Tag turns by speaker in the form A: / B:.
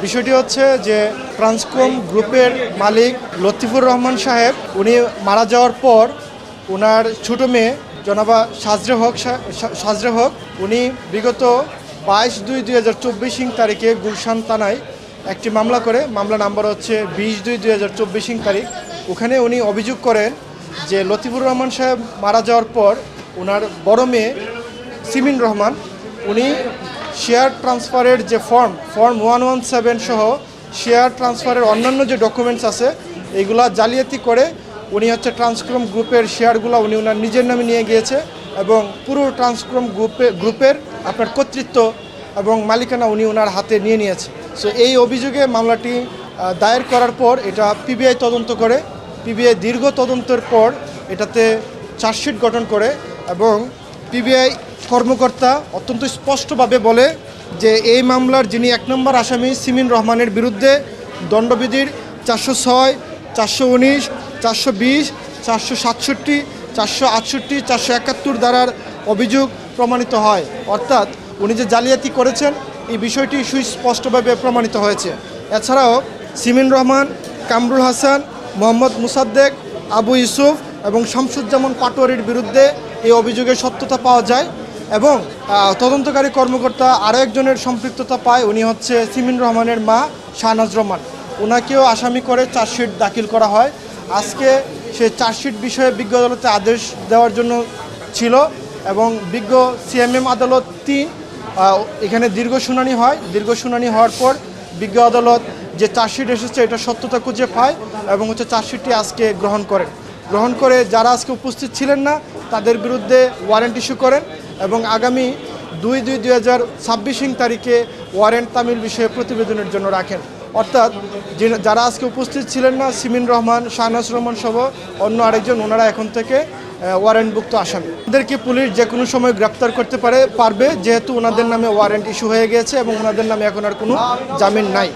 A: বিষয়টি হচ্ছে যে ট্রান্সকম গ্রুপের মালিক লতিফুর রহমান সাহেব উনি মারা যাওয়ার পর ওনার ছোট মেয়ে জনাবা সাজরে হক উনি বিগত 22/2/2024 তারিখে গুলশান থানায় একটি মামলা করে, মামলা নাম্বার হচ্ছে 20/2/2024 তারিখ। ওখানে উনি অভিযোগ করেন যে লতিফুর রহমান সাহেব মারা যাওয়ার পর ওনার বড় মেয়ে সিমিন রহমান উনি শেয়ার ট্রান্সফারের যে ফর্ম 117 সহ শেয়ার ট্রান্সফারের অন্যান্য যে ডকুমেন্টস আছে এইগুলা জালিয়াতি করে উনি হচ্ছে ট্রান্সকম গ্রুপের শেয়ারগুলো উনি ওনার নিজের নামে নিয়ে গিয়েছে এবং পুরো ট্রান্সকম গ্রুপের আপনার কর্তৃত্ব এবং মালিকানা উনি ওনার হাতে নিয়ে নিয়েছে। সো এই অভিযোগে মামলাটি দায়ের করার পর এটা পিবিআই তদন্ত করে, পিবিআই দীর্ঘ তদন্তের পর এটাতে চার্জশিট গঠন করে এবং পিবিআই কর্মকর্তা অত্যন্ত স্পষ্টভাবে বলে যে এই মামলার যিনি 1 নম্বর আসামি সিমিন রহমানের বিরুদ্ধে দণ্ডবিধির 406, 419, 420, 467, 468, 471 ধারার অভিযোগ প্রমাণিত হয়। অর্থাৎ উনি যে জালিয়াতি করেছেন এই বিষয়টি সুস্পষ্টভাবে প্রমাণিত হয়েছে। এছাড়াও সিমিন রহমান, কামরুল হাসান, মোহাম্মদ মুসাদ্দেক, আবু ইউসুফ এবং শামসুজ্জামান পাটোয়ারির বিরুদ্ধে এই অভিযোগের সত্যতা পাওয়া যায় এবং তদন্তকারী কর্মকর্তা আরও একজনের সম্পৃক্ততা পায়, উনি হচ্ছে সিমিন রহমানের মা শাহনাজ রহমান। ওনাকেও আসামি করে চার্জশিট দাখিল করা হয়। আজকে সে চার্জশিট বিষয়ে বিজ্ঞ আদালতে আদেশ দেওয়ার জন্য ছিল এবং বিজ্ঞ সিএমএম আদালত 3 এখানে দীর্ঘ শুনানি হয়। দীর্ঘ শুনানি হওয়ার পর বিজ্ঞ আদালত যে চার্জশিট এসেছে এটা সত্যতা খুঁজে পায় এবং হচ্ছে চার্জশিটটি আজকে গ্রহণ করে যারা আজকে উপস্থিত ছিলেন না তাদের বিরুদ্ধে ওয়ারেন্ট ইস্যু করেন এবং আগামী 2/2/2026 তারিখে ওয়ারেন্ট তামিল বিষয়ে প্রতিবেদনের জন্য রাখেন। অর্থাৎ যারা আজকে উপস্থিত ছিলেন না সিমিন রহমান, শাহনাজ রহমান সহ অন্য আরেকজন, ওনারা এখন থেকে ওয়ারেন্টভুক্ত আসামি। ওদেরকে পুলিশ যে কোনো সময় গ্রেপ্তার করতে পারবে যেহেতু ওনাদের নামে ওয়ারেন্ট ইস্যু হয়ে গিয়েছে এবং ওনাদের নামে এখন আর কোনো জামিন নাই।